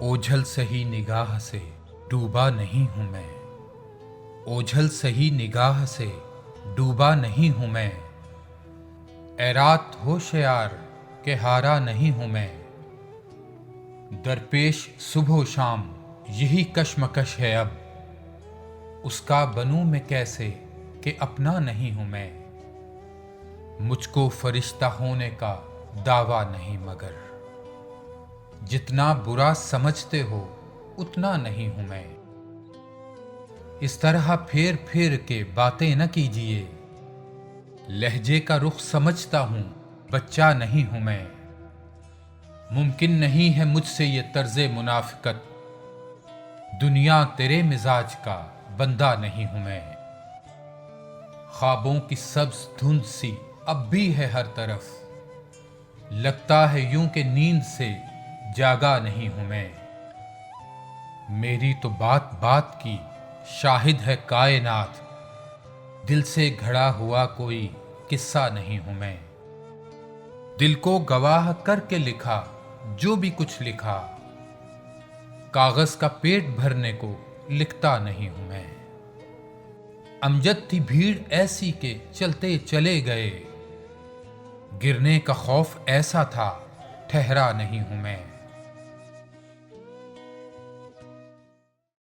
ओझल सही निगाह से डूबा नहीं हूं मैं। ओझल सही निगाह से डूबा नहीं हूं मैं। ए रात होशियार के हारा नहीं हूं मैं। दरपेश सुबह शाम यही कशमकश है अब। उसका बनूं मैं कैसे कि अपना नहीं हूं मैं। मुझको फरिश्ता होने का दावा नहीं मगर जितना बुरा समझते हो उतना नहीं हूं मैं। इस तरह फेर फेर के बातें न कीजिए। लहजे का रुख समझता हूं बच्चा नहीं हूं मैं। मुमकिन नहीं है मुझसे ये तर्ज़े मुनाफ़िकत। दुनिया तेरे मिजाज का बंदा नहीं हूं मैं। ख्वाबों की सब्ज धुंध सी अब भी है हर तरफ। लगता है यूं कि नींद से जागा नहीं हूं मैं। मेरी तो बात बात की शाहिद है कायनात। दिल से घड़ा हुआ कोई किस्सा नहीं हूं मैं। दिल को गवाह करके लिखा जो भी कुछ लिखा। कागज का पेट भरने को लिखता नहीं हूं मैं। अमजद थी भीड़ ऐसी के चलते चले गए। गिरने का खौफ ऐसा था ठहरा नहीं हूं मैं।